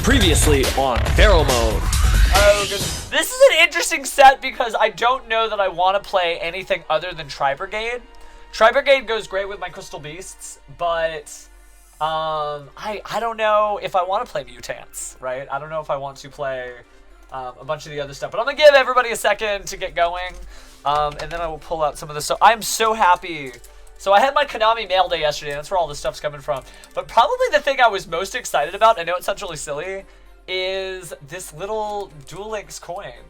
Previously on Feral Mode. Oh, goodness. This is an interesting set because I don't know that I want to play anything other than Tri-Brigade. Tri-Brigade goes great with my Crystal Beasts, but I don't know if I want to play Mutants, right? I don't know if I want to play a bunch of the other stuff. But I'm going to give everybody a second to get going, and then I will pull out some of this. So I'm so happy. So I had my Konami mail day yesterday, and that's where all this stuff's coming from. But probably the thing I was most excited about, I know it sounds really silly, is this little Duel Links coin.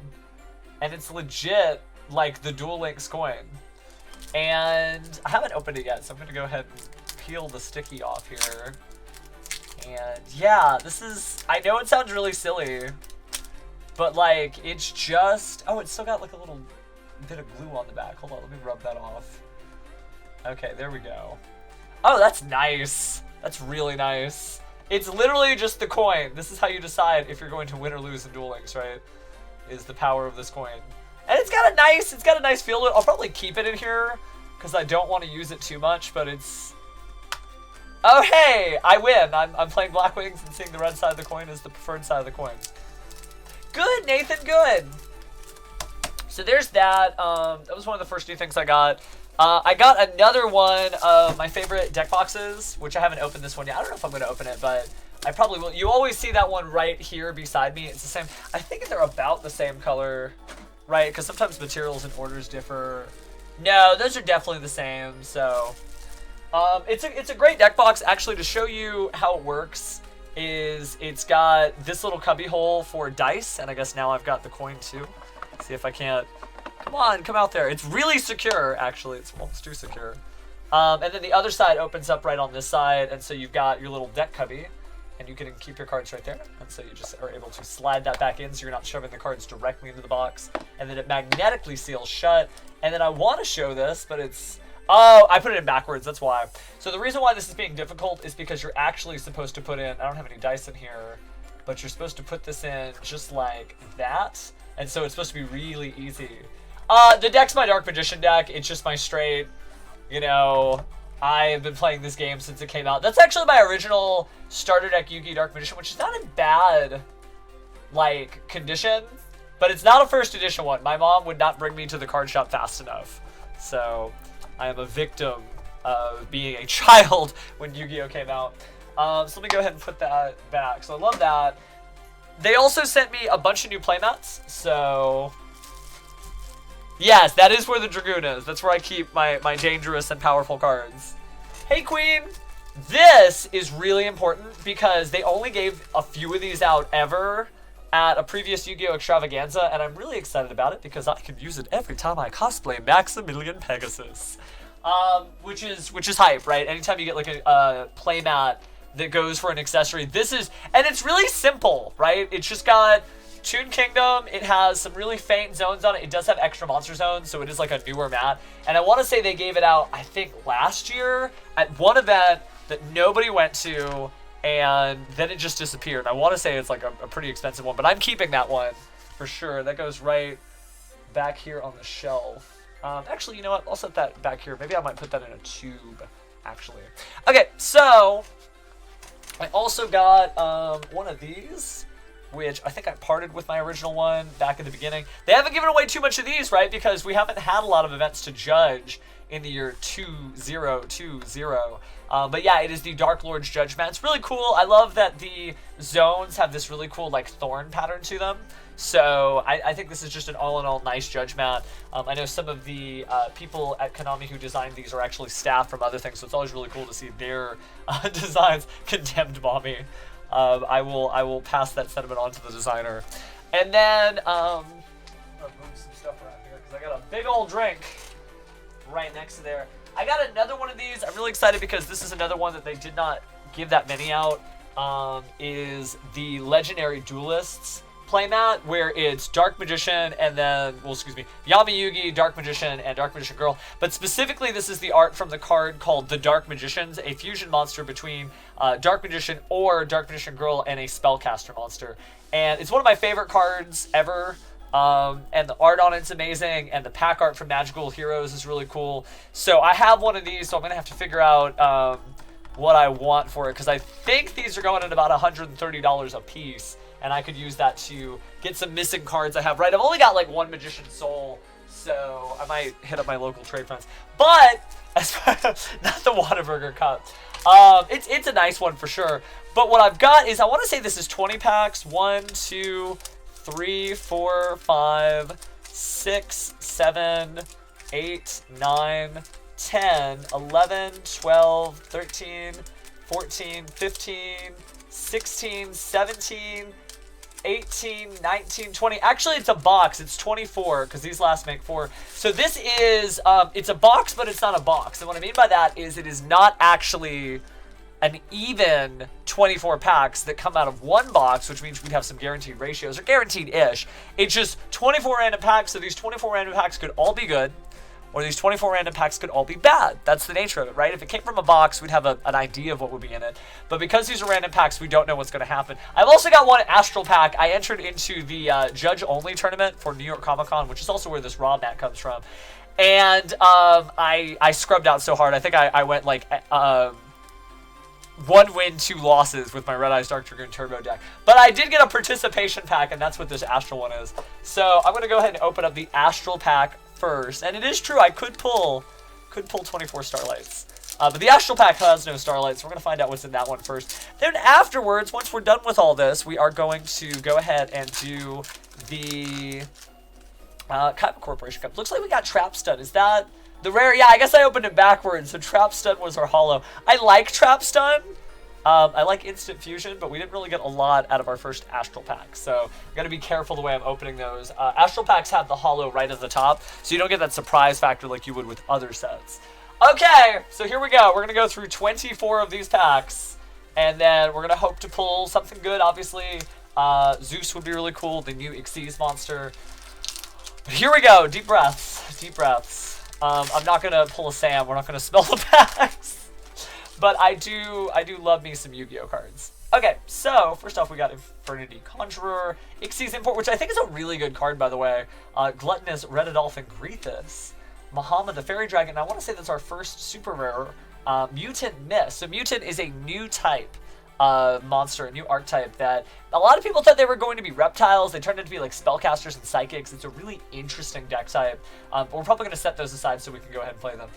And it's legit like the Duel Links coin. And I haven't opened it yet, so I'm going to go ahead and peel the sticky off here. And yeah, this is, I know it sounds really silly, but like it's just, oh, it's still got like a little bit of glue on the back. Hold on, let me rub that off. Okay, there we go. Oh, that's nice. That's really nice. It's literally just the coin. This is how you decide if you're going to win or lose in Duel Links, right? Is the power of this coin. And it's got a nice feel to it. I'll probably keep it in here because I don't want to use it too much, but it's... Oh, hey! I win. I'm playing Black Wings and seeing the red side of the coin is the preferred side of the coin. Good, Nathan, good. So there's that. That was one of the first new things I got. I got another one of my favorite deck boxes, which I haven't opened this one yet. I don't know if I'm going to open it, but I probably will. You always see that one right here beside me. It's the same. I think they're about the same color, right? Because sometimes materials and orders differ. No, those are definitely the same. So it's a great deck box. Actually, to show you how it works is it's got this little cubby hole for dice, and I guess now I've got the coin too. See if I can't. Come on, come out there. It's really secure, actually. It's almost too secure. And then the other side opens up right on this side, and so you've got your little deck cubby, and you can keep your cards right there. And so you just are able to slide that back in so you're not shoving the cards directly into the box. And then it magnetically seals shut. And then I want to show this, but it's... Oh, I put it in backwards, that's why. So the reason why this is being difficult is because you're actually supposed to put in... I don't have any dice in here, but you're supposed to put this in just like that. And so it's supposed to be really easy. The deck's my Dark Magician deck. It's just my straight, you know, I have been playing this game since it came out. That's actually my original starter deck Yu-Gi Dark Magician, which is not in bad, like, condition. But it's not a first edition one. My mom would not bring me to the card shop fast enough. So, I am a victim of being a child when Yu-Gi-Oh came out. So let me go ahead and put that back. So I love that. They also sent me a bunch of new playmats, so... Yes, that is where the Dragoon is. That's where I keep my dangerous and powerful cards. Hey, Queen! This is really important because they only gave a few of these out ever at a previous Yu-Gi-Oh! Extravaganza, and I'm really excited about it because I can use it every time I cosplay Maximilian Pegasus. Which is hype, right? Anytime you get like a playmat that goes for an accessory, this is... And it's really simple, right? It's just got... Toon Kingdom, it has some really faint zones on it. It does have extra monster zones, so it is like a newer mat. And I want to say they gave it out, I think, last year at one event that nobody went to, and then it just disappeared. I want to say it's like a pretty expensive one, but I'm keeping that one for sure. That goes right back here on the shelf. Actually, you know what? I'll set that back here. Maybe I might put that in a tube, actually. Okay, so I also got one of these, which I think I parted with my original one back in the beginning. They haven't given away too much of these, right? Because we haven't had a lot of events to judge in the year 2020. But yeah, it is the Dark Lord's Judgment. It's really cool. I love that the zones have this really cool like thorn pattern to them. So I think this is just an all-in-all nice judgment. I know some of the people at Konami who designed these are actually staff from other things, so it's always really cool to see their designs condemned by me. I will pass that sentiment on to the designer. And then, I'm gonna move some stuff around here because I got a big old drink right next to there. I got another one of these. I'm really excited because this is another one that they did not give that many out. Is the Legendary Duelists playmat, where it's Dark Magician and then, well, excuse me, Yami Yugi, Dark Magician, and Dark Magician Girl. But specifically, this is the art from the card called the Dark Magicians, a fusion monster between Dark Magician or Dark Magician Girl and a Spellcaster monster. And it's one of my favorite cards ever. And the art on it's amazing, and the pack art from Magical Heroes is really cool. So I have one of these, so I'm going to have to figure out what I want for it, because I think these are going at about $130 a piece, and I could use that to get some missing cards I have. Right, I've only got like one Magician Soul, so I might hit up my local trade friends. But as far as, not the Whataburger Cup. It's a nice one for sure. But what I've got is, I want to say this is 20 packs. 1, 2, 3, 4, 5, 6, 7, 8, 9, 10, 11, 12, 13, 14, 15, 16, 17, 18, 19, 20. Actually, it's a box. It's 24 because these last make 4. So this is, it's a box, but it's not a box. And what I mean by that is it is not actually an even 24 packs that come out of one box, which means we'd have some guaranteed ratios, or guaranteed-ish. It's just 24 random packs, so these 24 random packs could all be good, or these 24 random packs could all be bad. That's the nature of it, right? If it came from a box, we'd have an idea of what would be in it. But because these are random packs, we don't know what's going to happen. I've also got one Astral pack. I entered into the Judge-Only tournament for New York Comic Con, which is also where this raw mat comes from. And I scrubbed out so hard. I think I went like 1 win, 2 losses with my Red Eyes Dark Dragoon Turbo deck. But I did get a participation pack, and that's what this Astral one is. So I'm going to go ahead and open up the Astral pack first. And it is true, I could pull 24 Starlights. But the Astral pack has no Starlights, so we're going to find out what's in that one first. Then afterwards, once we're done with all this, we are going to go ahead and do the Kaiba Corporation Cup. Looks like we got Trap Stud. Is that the rare? Yeah, I guess I opened it backwards, so Trap Stun was our holo. I like Trap Stun. I like Instant Fusion, but we didn't really get a lot out of our first Astral pack, so I've got to be careful the way I'm opening those. Astral packs have the holo right at the top, so you don't get that surprise factor like you would with other sets. Okay, so here we go. We're going to go through 24 of these packs, and then we're going to hope to pull something good. Obviously, Zeus would be really cool, the new Xyz monster. But here we go. Deep breaths. Deep breaths. I'm not going to pull a Sam. We're not going to smell the packs. But I do love me some Yu-Gi-Oh cards. Okay, so first off we got Infernity Conjurer, Xyz Import, which I think is a really good card, by the way. Gluttonous Redidolphin Greethus, Muhammad the Fairy Dragon. I want to say that's our first super rare. Mutant Mist. So Mutant is a new type monster, a new archetype that a lot of people thought they were going to be reptiles. They turned into be like spellcasters and psychics. It's a really interesting deck type. But we're probably going to set those aside so we can go ahead and play them.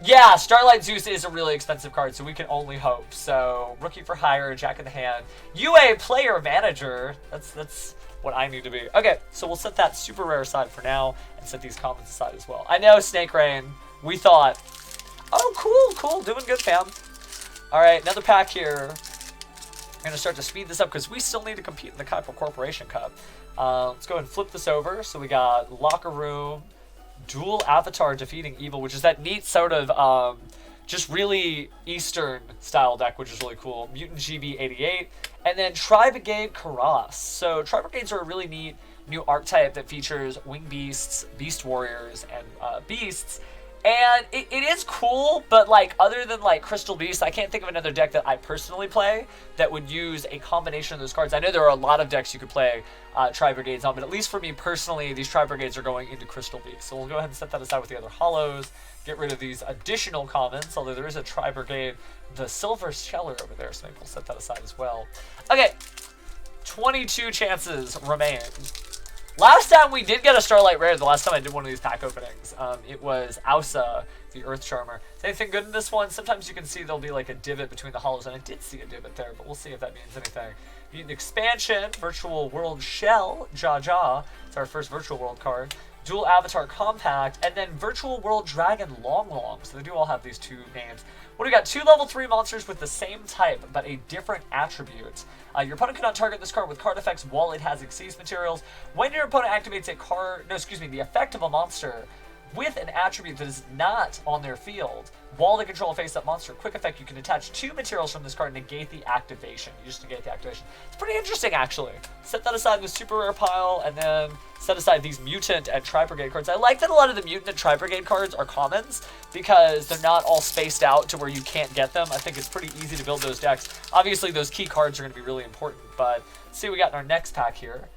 Yeah, Starlight Zeus is a really expensive card, so we can only hope. So, Rookie for Hire, Jack in the Hand. UA Player Manager. That's what I need to be. Okay, so we'll set that super rare aside for now, and set these commons aside as well. I know, Snake Rain. We thought, oh, cool, doing good, fam. Alright, another pack here. I'm going to start to speed this up, because we still need to compete in the Kaiba Corporation Cup. Let's go ahead and flip this over. So we got Locker Room, Duel Avatar Defeating Evil, which is that neat sort of just really Eastern style deck, which is really cool. Mutant GB 88, and then Tri-Brigade Karas. So Tri-Brigades are a really neat new archetype that features Wing Beasts, Beast Warriors, and Beasts. And it is cool, but like other than like Crystal Beast, I can't think of another deck that I personally play that would use a combination of those cards. I know there are a lot of decks you could play Tri-Brigades on, but at least for me personally, these Tri-Brigades are going into Crystal Beast. So we'll go ahead and set that aside with the other holos, get rid of these additional commons, although there is a Tri-Brigade, the Silver Sheller over there, so maybe we'll set that aside as well. Okay, 22 chances remain. Last time we did get a Starlight Rare, the last time I did one of these pack openings. It was Ausa, the Earth Charmer. Is anything good in this one? Sometimes you can see there'll be like a divot between the holos, and I did see a divot there, but we'll see if that means anything. Mutant Expansion, Virtual World Shell, Jaja. It's our first Virtual World card. Dual Avatar Compact, and then Virtual World Dragon Long Long. So they do all have these two names. What do we got? 2 level 3 monsters with the same type, but a different attribute. Your opponent cannot target this card with card effects while it has Xyz materials. When your opponent activates the effect of a monster with an attribute that is not on their field, while they control a face-up monster, quick effect, you can attach 2 materials from this card and negate the activation. You just negate the activation. It's pretty interesting, actually. Set that aside in the super rare pile, and then set aside these Mutant and Tri-Brigade cards. I like that a lot of the Mutant and Tri-Brigade cards are commons, because they're not all spaced out to where you can't get them. I think it's pretty easy to build those decks. Obviously, those key cards are going to be really important, but let's see what we got in our next pack here.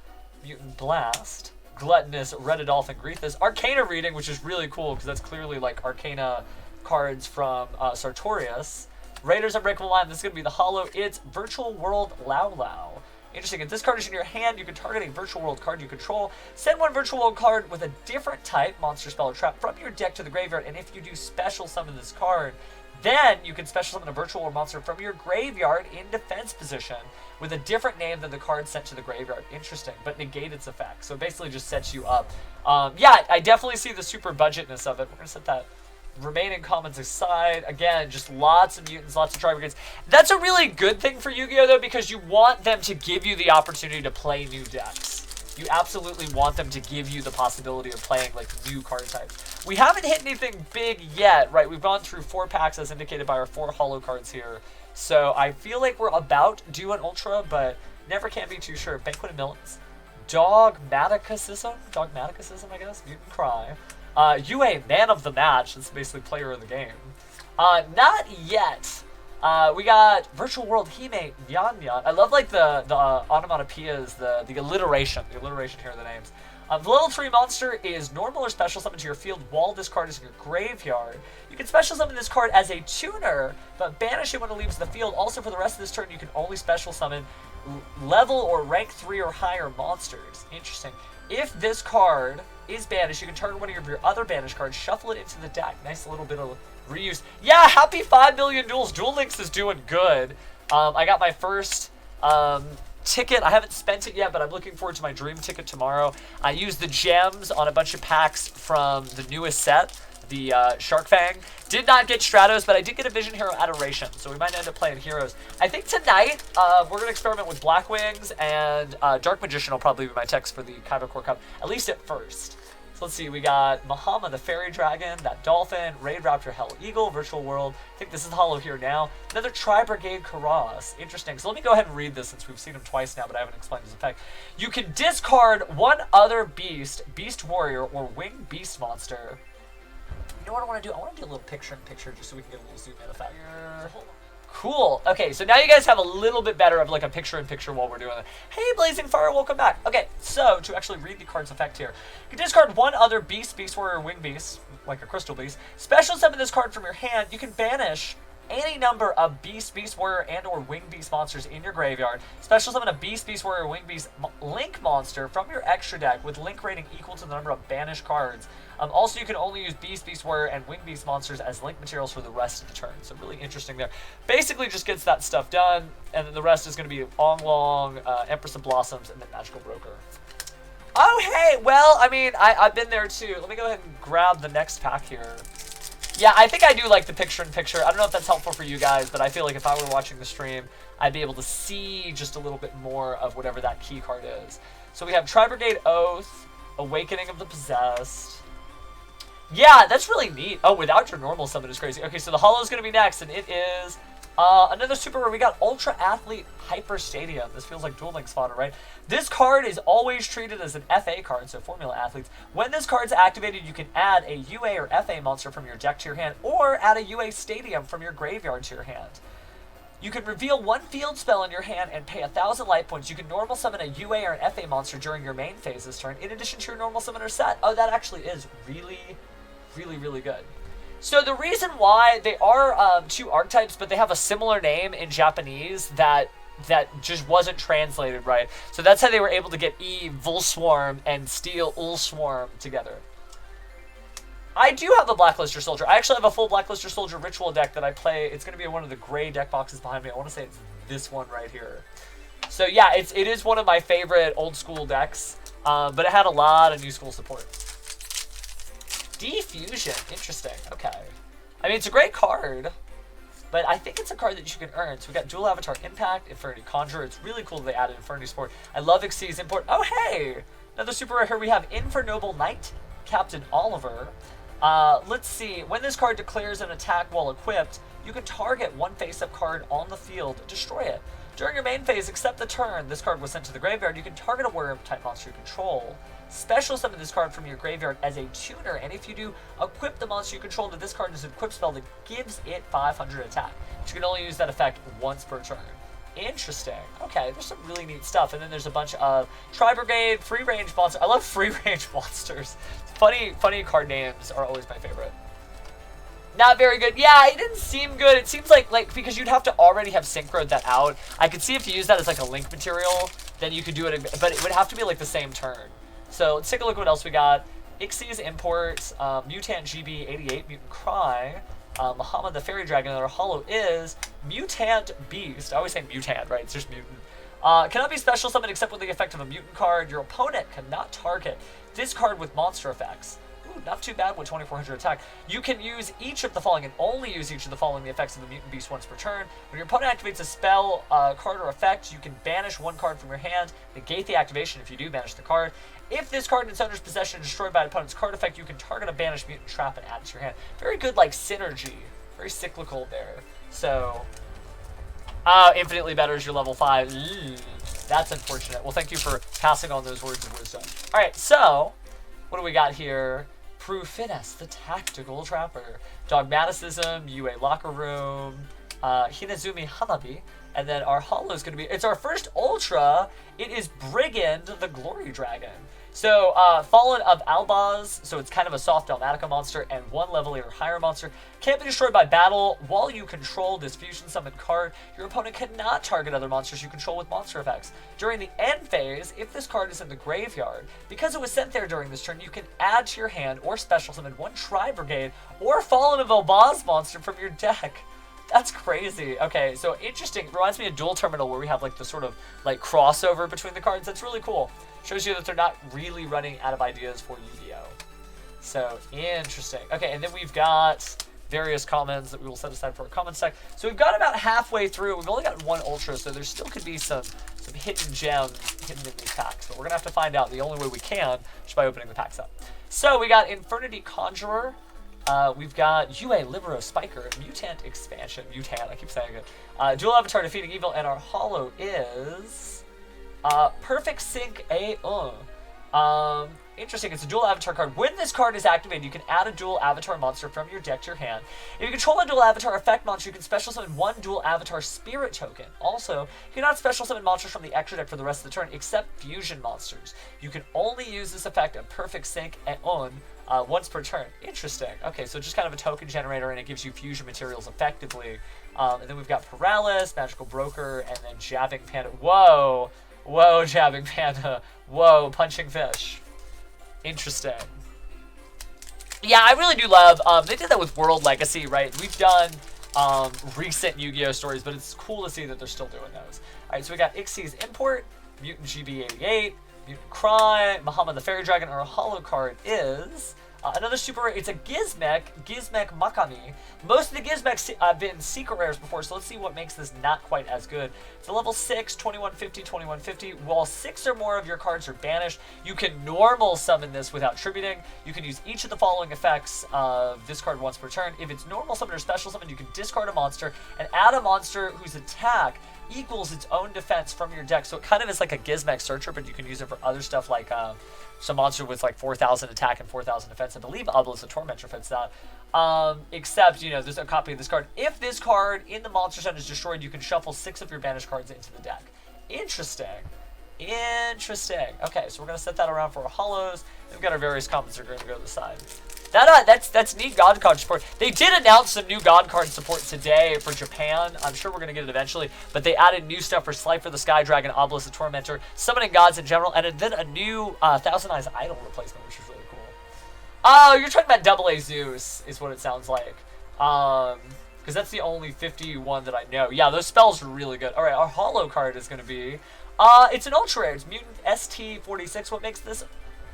Mutant Blast, Gluttonous Redidolphin Greethus, Arcana reading, which is really cool, because that's clearly like Arcana cards from Sartorius. Raiders Unbreakable Line. This is going to be the holo. It's Virtual World Lao Lao. Interesting. If this card is in your hand, you can target a virtual world card you control. Send one virtual world card with a different type, monster, spell, or trap, from your deck to the graveyard. And if you do special summon this card, then you can special summon a virtual world monster from your graveyard in defense position with a different name than the card sent to the graveyard. Interesting, but negate its effect. So it basically just sets you up. Yeah, I definitely see the super budgetness of it. We're going to set that remaining comments aside. Again, just lots of mutants, lots of tri brigades. That's a really good thing for Yu-Gi-Oh! Though, because you want them to give you the opportunity to play new decks. You absolutely want them to give you the possibility of playing like new card types. We haven't hit anything big yet, right? We've gone through 4 packs as indicated by our 4 holo cards here. So I feel like we're about due an ultra, but never can be too sure. Banquet of Millions. Dogmaticism, I guess. Mutant Cry. UA, Man of the Match. That's basically player of the game. Not yet. We got Virtual World Hime Yan Yan. I love like the onomatopoeias, the alliteration. The alliteration here of the names. The level 3 monster is normal or special summon to your field while this card is in your graveyard. You can special summon this card as a tuner, but banish it when it leaves the field. Also, for the rest of this turn, you can only special summon level or rank 3 or higher monsters. Interesting. If this card is banished, you can target one of your other banished cards, shuffle it into the deck. Nice little bit of reuse. Yeah, happy 5 million duels. Duel Links is doing good. I got my first ticket. I haven't spent it yet, but I'm looking forward to my dream ticket tomorrow. I used the gems on a bunch of packs from the newest set, the Shark Fang. Did not get Stratos, but I did get a Vision Hero Adoration, so we might end up playing Heroes. I think tonight we're going to experiment with Black Wings, and Dark Magician will probably be my text for the Kyber Core Cup, at least at first. So let's see, we got Mahama the Fairy Dragon, that Dolphin, Raid Raptor Hell Eagle, Virtual World. I think this is the holo here now. Another Tri-Brigade Karas. Interesting. So let me go ahead and read this since we've seen him twice now, but I haven't explained his effect. You can discard one other beast, Beast Warrior, or Winged Beast Monster. You know what I want to do? I want to do a little picture-in-picture just so we can get a little zoom-in effect. Hold on. Cool. Okay, so now you guys have a little bit better of like a picture-in-picture while we're doing it. Hey, Blazing Fire, welcome back. Okay, so to actually read the card's effect here, you can discard one other beast, Beast Warrior, Winged Beast, like a Crystal Beast. Special summon this card from your hand. You can banish any number of Beast, Beast Warrior, and or Winged Beast monsters in your graveyard. Special summon a Beast, Beast Warrior, Winged Beast Link monster from your extra deck with Link rating equal to the number of banished cards. Also, you can only use Beast, Beast Warrior, and Winged Beast monsters as Link materials for the rest of the turn. So really interesting there. Basically just gets that stuff done, and then the rest is going to be Long, Empress of Blossoms, and then Magical Broker. Oh, hey! Well, I mean, I've been there too. Let me go ahead and grab the next pack here. Yeah, I think I do like the picture-in-picture. I don't know if that's helpful for you guys, but I feel like if I were watching the stream, I'd be able to see just a little bit more of whatever that key card is. So we have Tri-Brigade Oath, Awakening of the Possessed. Yeah, that's really neat. Oh, without your normal summon is crazy. Okay, so the holo is going to be next, and it is another super rare. We got Ultra Athlete Hyper Stadium. This feels like Duel Links fodder, right? This card is always treated as an FA card, so Formula Athletes. When this card's activated, you can add a UA or FA monster from your deck to your hand, or add a UA Stadium from your graveyard to your hand. You can reveal one field spell in your hand and pay 1,000 life points. You can normal summon a UA or an FA monster during your main phase this turn, in addition to your normal summoner set. Oh, that actually is really good. So the reason why they are 2 archetypes, but they have a similar name in Japanese that just wasn't translated right. So that's how they were able to get Volswarm and Steel Ulswarm together. I do have a Blacklister Soldier. I actually have a full Blacklister Soldier ritual deck that I play. It's going to be in one of the gray deck boxes behind me. I want to say it's this one right here. So yeah, it is one of my favorite old school decks, but it had a lot of new school support. Diffusion, interesting. Okay. I mean, it's a great card, but I think it's a card that you can earn. So we got Dual Avatar Impact, Infinity Conjure. It's really cool that they added Infinity Support. I love Xyz's import. Oh, hey! Another super rare here. We have Infernoble Knight, Captain Oliver. Let's see. When this card declares an attack while equipped, you can target one face-up card on the field, destroy it. During your main phase, except the turn this card was sent to the graveyard, you can target a warrior-type monster you control. Special summon this card from your graveyard as a tuner, and if you do, equip the monster you control to this card as an equip spell that gives it 500 attack. But you can only use that effect once per turn. Interesting. Okay, there's some really neat stuff. And then there's a bunch of Tri-Brigade, free-range monsters. I love free-range monsters. Funny card names are always my favorite. Not very good. Yeah, it didn't seem good. It seems like because you'd have to already have synchroed that out. I could see if you use that as like a link material, then you could do it, but it would have to be like the same turn. So let's take a look at what else we got. Ixie's import, Mutant GB88, Mutant Cry, Muhammad the Fairy Dragon, and our holo is Mutant Beast. I always say mutant, right? It's just mutant. Cannot be special summoned except with the effect of a mutant card. Your opponent cannot target this card with monster effects. Ooh, not too bad with 2400 attack. You can use each of the following and only use each of the following the effects of the mutant beast once per turn. When your opponent activates a spell, card, or effect, you can banish one card from your hand, negate the activation if you do banish the card. If this card in its owner's possession is destroyed by an opponent's card effect, you can target a banished mutant trap and add it to your hand. Very good, like, synergy. Very cyclical there. So, infinitely better is your level 5. That's unfortunate. Well, thank you for passing on those words of wisdom. All right, so what do we got here? Prufinus, the Tactical Trapper. Dogmaticism, UA Locker Room, Hinazumi Hanabi, and then our holo is going to be, it's our first Ultra. It is Brigand, the Glory Dragon. So, Fallen of Albaz, so it's kind of a soft Dalmatica monster, and 1 level or higher monster. Can't be destroyed by battle. While you control this fusion summoned card, your opponent cannot target other monsters you control with monster effects. During the end phase, if this card is in the graveyard, because it was sent there during this turn, you can add to your hand or special summon 1 Tri-Brigade or Fallen of Albaz monster from your deck. That's crazy. Okay, so interesting. Reminds me of Duel Terminal, where we have like the sort of like crossover between the cards. That's really cool. Shows you that they're not really running out of ideas for Yu-Gi-Oh! So interesting. Okay, and then we've got various comments that we will set aside for a comment sec. So we've got about halfway through. We've only got 1 Ultra, so there still could be some hidden gems hidden in these packs. But we're gonna have to find out the only way we can, just by opening the packs up. So we got Infernity Conjurer. We've got UA Libero Spiker, Mutant Expansion, Mutant, I keep saying it. Dual Avatar Defeating Evil, and our holo is Perfect Sync A1. Interesting, it's a dual avatar card. When this card is activated, you can add a dual avatar monster from your deck to your hand. If you control a dual avatar effect monster, you can special summon 1 dual avatar spirit token. Also, you cannot special summon monsters from the extra deck for the rest of the turn, except fusion monsters. You can only use this effect of Perfect Sync A1 once per turn. Interesting. Okay, so just kind of a token generator, and it gives you fusion materials effectively. And then we've got Paralysis, Magical Broker, and then Jabbing Panda. Whoa! Whoa, Jabbing Panda. Whoa, Punching Fish. Interesting. Yeah, I really do love, they did that with World Legacy, right? We've done recent Yu-Gi-Oh! Stories, but it's cool to see that they're still doing those. Alright, so we got Ixie's Import, Mutant GB88, Mutant Cry, Muhammad the Fairy Dragon. Our holo card is another super rare. It's a Gizmek Makami. Most of the Gizmeks have been secret rares before, so let's see what makes this not quite as good. It's a level 6, 2150, 2150. While 6 or more of your cards are banished, you can normal summon this without tributing. You can use each of the following effects of this card once per turn. If it's normal summon or special summon, you can discard a monster and add a monster whose attack equals its own defense from your deck. So it kind of is like a Gizmek Searcher, but you can use it for other stuff like some monster with like 4,000 attack and 4,000 defense. I believe Obelisk the Tormentor fits that. Except, you know, there's a copy of this card. If this card in the monster set is destroyed, you can shuffle 6 of your banished cards into the deck. Interesting. Interesting. Okay, so we're going to set that around for our holos. We've got our various comments that are going to go to the side. That's neat God card support. They did announce some new God card support today for Japan. I'm sure we're going to get it eventually. But they added new stuff for Slifer the Sky Dragon, Obelisk the Tormentor, Summoning Gods in general, and then a new Thousand Eyes Idol replacement, which is really cool. Oh, you're talking about Double A Zeus, is what it sounds like. Because that's the only 51 that I know. Yeah, those spells are really good. All right, our holo card is going to be... it's an ultra rare. It's Mutant ST46. What makes this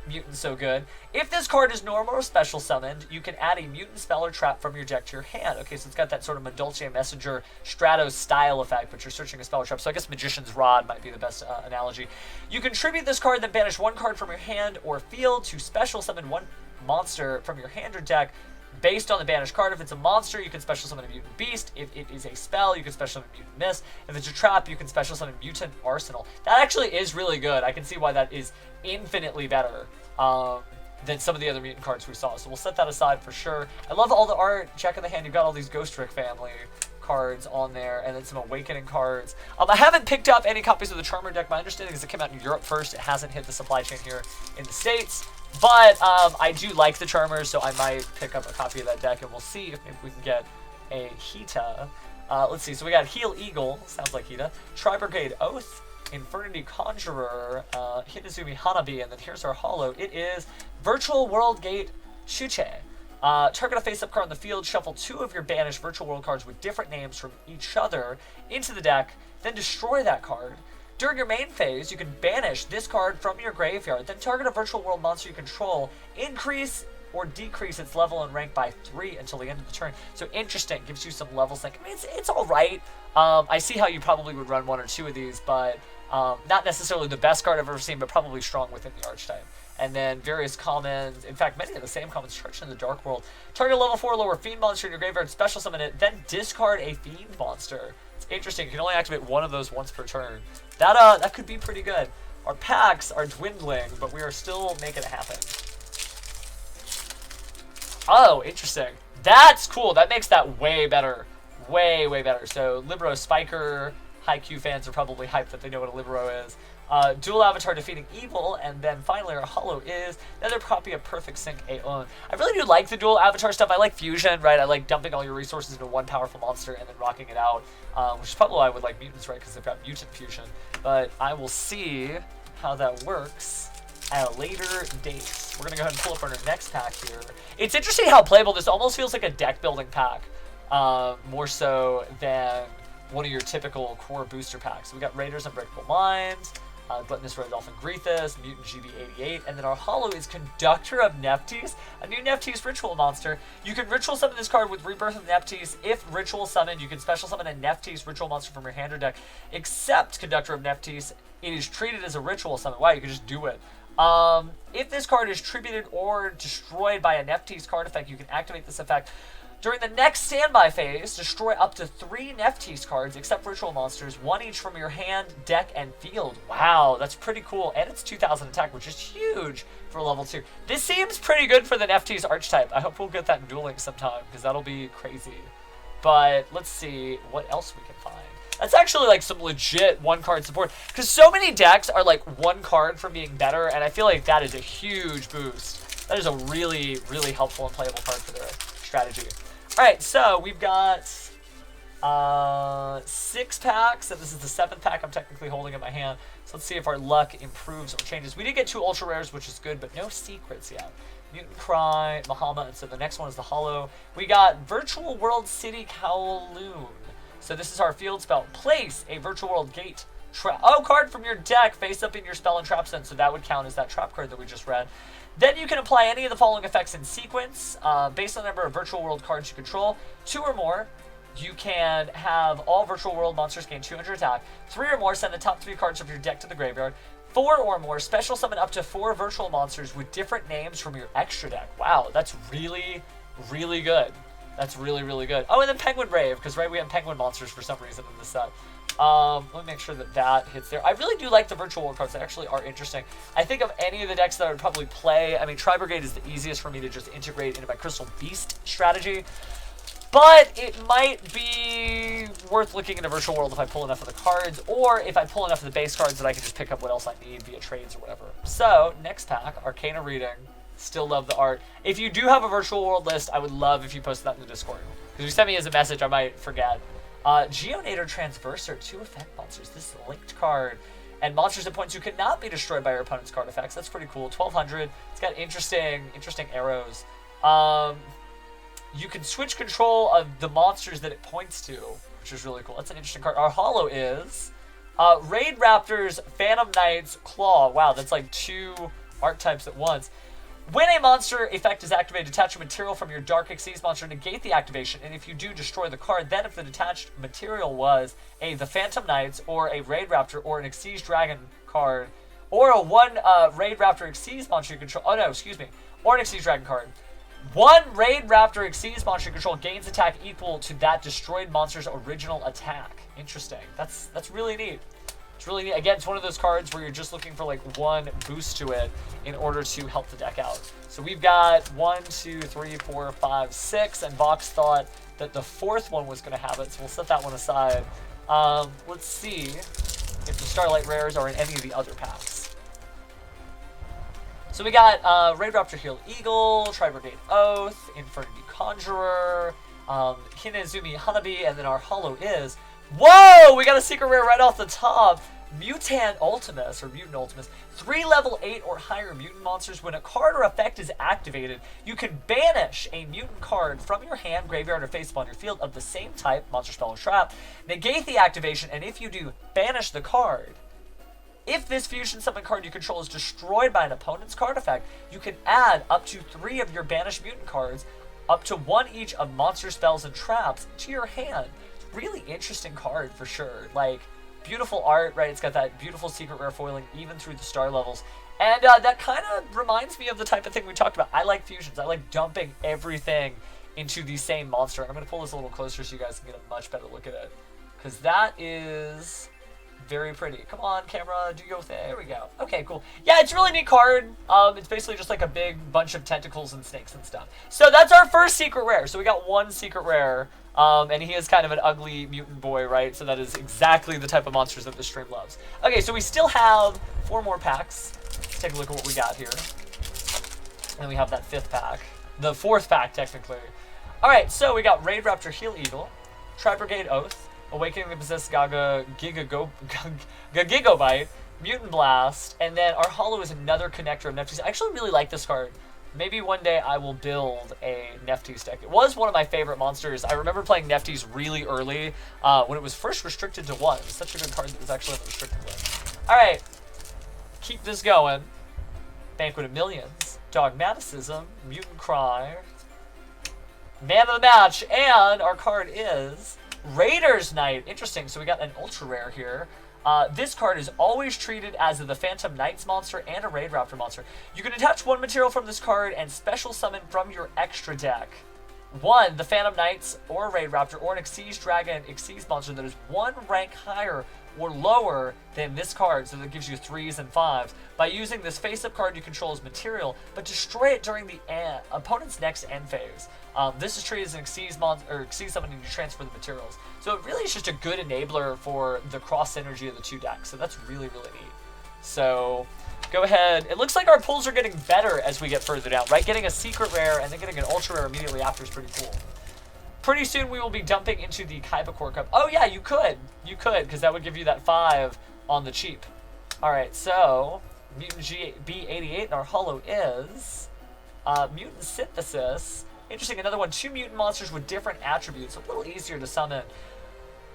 mutant so good? If this card is normal or special summoned, you can add a mutant spell or trap from your deck to your hand. Okay, so it's got that sort of Madolce Messenger Stratos style effect, but you're searching a spell or trap. So I guess Magician's Rod might be the best analogy. You can tribute this card, then banish 1 card from your hand or field to special summon 1 monster from your hand or deck based on the banished card. If it's a monster, you can special summon a Mutant Beast. If it is a spell, you can special summon Mutant Mist. If it's a trap, you can special summon Mutant Arsenal. That actually is really good. I can see why that is infinitely better than some of the other mutant cards we saw. So we'll set that aside for sure. I love all the art. Check in the hand. You've got all these Ghost Trick family cards. cards on there, and then some Awakening cards. I haven't picked up any copies of the Charmer deck. My understanding is it came out in Europe first. It hasn't hit the supply chain here in the States. But I do like the Charmers, so I might pick up a copy of that deck, and we'll see if maybe we can get a Hita. Let's see. So we got Heal Eagle. Sounds like Hita. Tri-Brigade Oath. Infernity Conjurer. Hinazumi Hanabi. And then here's our holo. It is Virtual World Gate Shuche. Target a face-up card on the field, shuffle 2 of your banished Virtual World cards with different names from each other into the deck, then destroy that card. During your main phase, you can banish this card from your graveyard, then target a Virtual World monster you control, increase or decrease its level and rank by 3 until the end of the turn. So interesting, gives you some level sync. I mean, it's all right. I see how you probably would run 1 or 2 of these, but not necessarily the best card I've ever seen, but probably strong within the archetype. And then various commons, in fact, many of the same commons, Church in the Dark World. Target level 4 lower Fiend monster in your graveyard, special summon it, then discard a Fiend monster. It's interesting, you can only activate 1 of those once per turn. That could be pretty good. Our packs are dwindling, but we are still making it happen. Oh, interesting. That's cool. That makes that way better. Way, way better. So, Libero Spiker. Haikyuu fans are probably hyped that they know what a Libero is. Dual Avatar defeating evil, and then finally our holo is another copy of Perfect Sync Aeon. I really do like the Dual Avatar stuff. I like fusion, right? I like dumping all your resources into one powerful monster and then rocking it out, which is probably why I would like mutants, right? Because they've got mutant fusion. But I will see how that works at a later date. We're going to go ahead and pull up our next pack here. It's interesting how playable this almost feels like a deck building pack, more so than one of your typical core booster packs. So we got Raiders Unbreakable Minds, Gluttonous Red Dolphin Greethus, Mutant GB88, and then our holo is Conductor of Nephthys, a new Nephthys ritual monster. You can ritual summon this card with Rebirth of Nephthys. If ritual summoned, you can special summon a Nephthys ritual monster from your hand or deck, except Conductor of Nephthys. It is treated as a ritual summon. Wow, you can just do it. If this card is tributed or destroyed by a Nephthys card effect, you can activate this effect. During the next standby phase, destroy up to 3 Nephthys cards, except ritual monsters, 1 each from your hand, deck, and field. Wow, that's pretty cool. And it's 2,000 attack, which is huge for level 2. This seems pretty good for the Nephthys archetype. I hope we'll get that in Duel Links sometime, because that'll be crazy. But let's see what else we can find. That's actually like some legit 1-card support, because so many decks are like 1 card from being better, and I feel like that is a huge boost. That is a really, really helpful and playable card for their strategy. Alright, so we've got 6 packs, and this is the 7th pack I'm technically holding in my hand. So let's see if our luck improves or changes. We did get 2 ultra rares, which is good, but no secrets yet. Mutant Cry, Mahama, and so the next one is the holo. We got Virtual World City Kowloon. So this is our field spell. Place a Virtual World Gate card from your deck face up in your spell and trap zone. So that would count as that trap card that we just read. Then you can apply any of the following effects in sequence based on the number of Virtual World cards you control. 2 or more, you can have all Virtual World monsters gain 200 attack. 3 or more, send the top 3 cards of your deck to the graveyard. 4 or more, special summon up to 4 virtual monsters with different names from your extra deck. Wow, that's really, really good. That's really, really good. Oh, and then Penguin Brave, because right, we have Penguin monsters for some reason in this set. Let me make sure that that hits there. I really do like the Virtual World cards. They actually are interesting. I think of any of the decks that I would probably play. I mean, Tri-Brigade is the easiest for me to just integrate into my Crystal Beast strategy. But it might be worth looking into Virtual World if I pull enough of the cards, or if I pull enough of the base cards that I can just pick up what else I need via trades or whatever. So, next pack, Arcana Reading. Still love the art. If you do have a Virtual World list, I would love if you posted that in the Discord. Because if you send me as a message, I might forget. Geonator Transverser, 2 effect monsters. This is a linked card. And monsters at points you cannot be destroyed by your opponent's card effects. That's pretty cool. 1200. It's got interesting arrows. You can switch control of the monsters that it points to, which is really cool. That's an interesting card. Our holo is Raid Raptors, Phantom Knights, Claw. Wow, that's like 2 archetypes at once. When a monster effect is activated, detach a material from your Dark Xyz monster, negate the activation, and if you do, destroy the card. Then if the detached material was the Phantom Knights, or a Raid Raptor, or an Xyz Dragon card, or a 1 Raid Raptor Xyz monster you control, or an Xyz Dragon card. 1 Raid Raptor Xyz monster you control gains attack equal to that destroyed monster's original attack. Interesting. That's really neat. It's really neat. Again, it's one of those cards where you're just looking for like one boost to it in order to help the deck out. So we've got 1, 2, 3, 4, 5, 6, and Vox thought that the 4th one was going to have it, so we'll set that one aside. Let's see if the Starlight Rares are in any of the other packs. So we got Raid Raptor Heel Eagle, Tri-Brigade Oath, Infernity Conjurer, Hinazumi Hanabi, and then our holo is... Whoa! We got a secret rare right off the top. Mutant Ultimus, or Mutant Ultimus. 3 level 8 or higher mutant monsters. When a card or effect is activated, you can banish a mutant card from your hand, graveyard, or face upon your field of the same type, monster, spell, or trap. Negate the activation, and if you do, banish the card. If this fusion summon card you control is destroyed by an opponent's card effect, you can add up to 3 of your banished mutant cards, up to 1 each of monster spells and traps, to your hand. Really interesting card for sure. Like, beautiful art, right? It's got that beautiful secret rare foiling even through the star levels. And that kind of reminds me of the type of thing we talked about. I like fusions. I like dumping everything into the same monster. I'm going to pull this a little closer so you guys can get a much better look at it. Because that is very pretty. Come on, camera, do your thing. There we go. Okay, cool. Yeah, it's a really neat card. It's basically just like a big bunch of tentacles and snakes and stuff. So that's our first secret rare. So we got 1 secret rare. And he is kind of an ugly mutant boy, right? So that is exactly the type of monsters that this stream loves. Okay, so we still have 4 more packs. Let's take a look at what we got here. And we have that 5th pack. The 4th pack, technically. Alright, so we got Raid Raptor Heel Eagle, Tri-Brigade Oath, Awakening the Possessed Gigabite, Mutant Blast, and then our holo is another connector of Nephthys. I actually really like this card. Maybe one day I will build a Nephthys deck. It was one of my favorite monsters. I remember playing Nephthys really early when it was first restricted to 1. It was such a good card that it was actually on the restricted list. Alright, keep this going. Banquet of Millions, Dogmaticism, Mutant Cry, Man of the Match, and our card is Raiders Knight. Interesting, so we got an ultra rare here. This card is always treated as the Phantom Knights monster and a Raid Raptor monster. You can attach 1 material from this card and special summon from your extra deck 1, the Phantom Knights or a Raid Raptor or an Xyz Dragon Xyz monster that is 1 rank higher or lower than this card, so that gives you 3s and 5s. By using this face-up card you control as material, but destroy it during the opponent's next end phase. This is treated as an Xyz summon and you transfer the materials. So it really is just a good enabler for the cross synergy of the 2 decks. So that's really, really neat. So go ahead. It looks like our pulls are getting better as we get further down, right? Getting a secret rare and then getting an ultra rare immediately after is pretty cool. Pretty soon we will be dumping into the Kaiba Core Cup. Oh yeah, you could. You could, because that would give you that 5 on the cheap. Alright, so Mutant B88 and our holo is Mutant Synthesis. Interesting, another one. 2 mutant monsters with different attributes. A little easier to summon.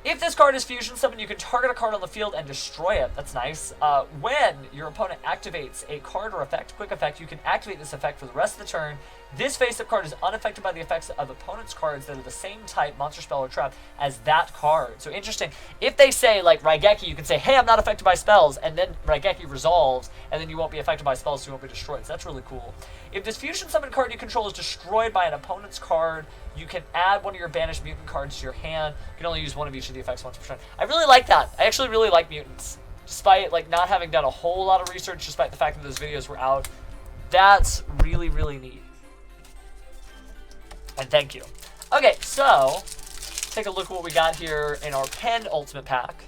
If this card is fusion summoned, you can target a card on the field and destroy it. That's nice. When your opponent activates a card or effect, quick effect, you can activate this effect for the rest of the turn. This face-up card is unaffected by the effects of opponent's cards that are the same type, monster, spell, or trap, as that card. So interesting. If they say, like, Raigeki, you can say, hey, I'm not affected by spells, and then Raigeki resolves, and then you won't be affected by spells, so you won't be destroyed. So that's really cool. If this fusion summon card you control is destroyed by an opponent's card, you can add 1 of your banished mutant cards to your hand. You can only use 1 of each of the effects once per turn. I really like that. I actually really like mutants. Despite, like, not having done a whole lot of research, despite the fact that those videos were out. That's really, really neat. And thank you. Okay, so take a look at what we got here in our penultimate pack.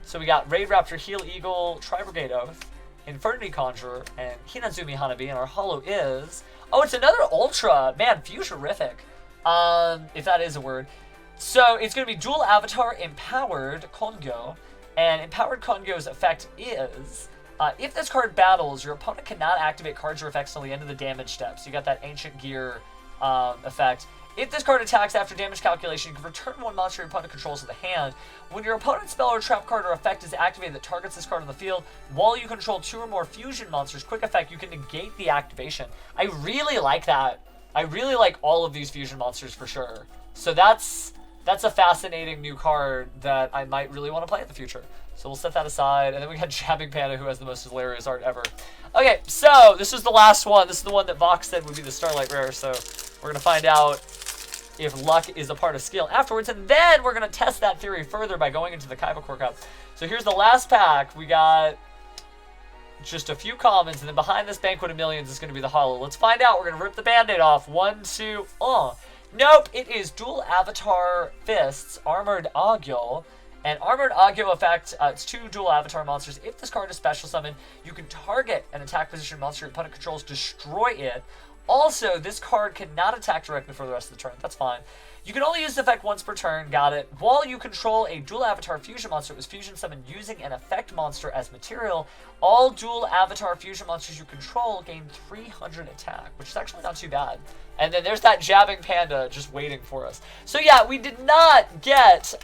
So we got Raid Raptor Heel Eagle, Tri-Brigade Oath, Infernity Conjurer, and Hinazumi Hanabi. And our holo is... Oh, it's another Ultra! Man, Fuchsific. If that is a word. So it's going to be Dual Avatar Empowered Kongyo. And Empowered Kongyo's effect is... if this card battles, your opponent cannot activate cards or effects until the end of the damage step. So you got that Ancient Gear... effect. If this card attacks after damage calculation, you can return 1 monster your opponent controls to the hand. When your opponent's spell or trap card or effect is activated that targets this card on the field, while you control 2 or more fusion monsters, quick effect, you can negate the activation. I really like that. I really like all of these fusion monsters for sure. So that's a fascinating new card that I might really want to play in the future. So we'll set that aside. And then we got Jabbing Panda, who has the most hilarious art ever. Okay, so this is the last one. This is the one that Vox said would be the Starlight Rare. So we're going to find out if luck is a part of skill afterwards. And then we're going to test that theory further by going into the Kaiba Core Cup. So here's the last pack. We got just a few commons, and then behind this Banquet of Millions is going to be the holo. Let's find out. We're going to rip the Band-Aid off. 1, 2, Nope, it is Dual Avatar Fists, Armored Agyo. And Armored Agyo effect, it's 2 dual avatar monsters. If this card is special summoned, you can target an attack position monster your opponent controls, destroy it. Also, this card cannot attack directly for the rest of the turn. That's fine. You can only use the effect once per turn. Got it. While you control a dual avatar fusion monster, it was fusion summoned using an effect monster as material. All dual avatar fusion monsters you control gain 300 attack, which is actually not too bad. And then there's that jabbing panda just waiting for us. So yeah, we did not get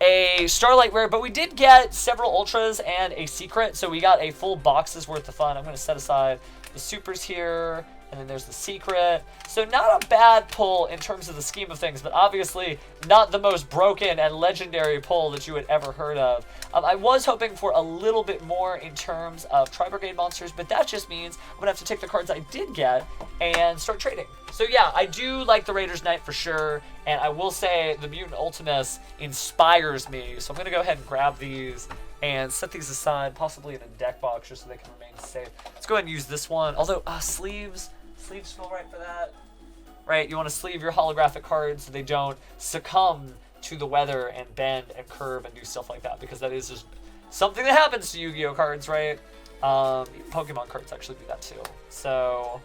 a Starlight Rare, but we did get several Ultras and a Secret, so we got a full box's worth of fun. I'm going to set aside the Supers here, and then there's the Secret. So not a bad pull in terms of the scheme of things, but obviously not the most broken and legendary pull that you had ever heard of. I was hoping for a little bit more in terms of Tri-Brigade monsters, but that just means I'm going to have to take the cards I did get and start trading. So yeah, I do like the Raiders Knight for sure, and I will say the Mutant Ultimus inspires me. So I'm going to go ahead and grab these and set these aside, possibly in a deck box just so they can remain safe. Let's go ahead and use this one. Although, sleeves feel right for that. Right, you want to sleeve your holographic cards so they don't succumb to the weather and bend and curve and do stuff like that, because that is just something that happens to Yu-Gi-Oh cards, right? Even Pokemon cards actually do that too. So,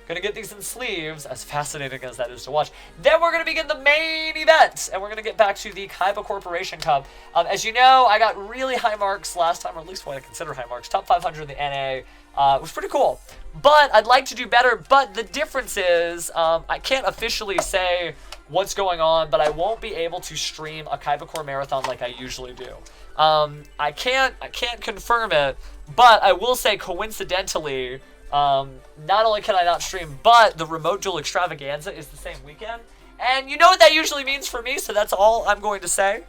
gonna get these in sleeves, as fascinating as that is to watch. Then we're gonna begin the main event, and we're gonna get back to the Kaiba Corporation Cup. As you know, I got really high marks last time, or at least what I consider high marks. Top 500 in the NA. It was pretty cool. But I'd like to do better, but the difference is, I can't officially say what's going on, but I won't be able to stream a Kaiba Core Marathon like I usually do. I can't confirm it, but I will say coincidentally, not only can I not stream, but the Remote Duel Extravaganza is the same weekend. And you know what that usually means for me, so that's all I'm going to say.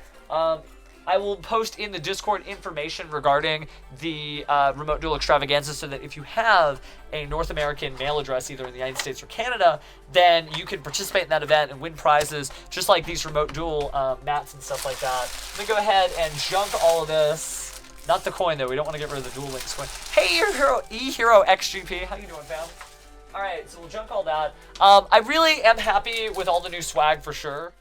I will post in the Discord information regarding the Remote Duel Extravaganza so that if you have a North American mail address, either in the United States or Canada, then you can participate in that event and win prizes, just like these Remote Duel mats and stuff like that. I'm going to go ahead and junk all of this. Not the coin, though. We don't want to get rid of the Duel Links coin. Hey, E-Hero XGP. How you doing, fam? All right, so we'll junk all that. I really am happy with all the new swag for sure.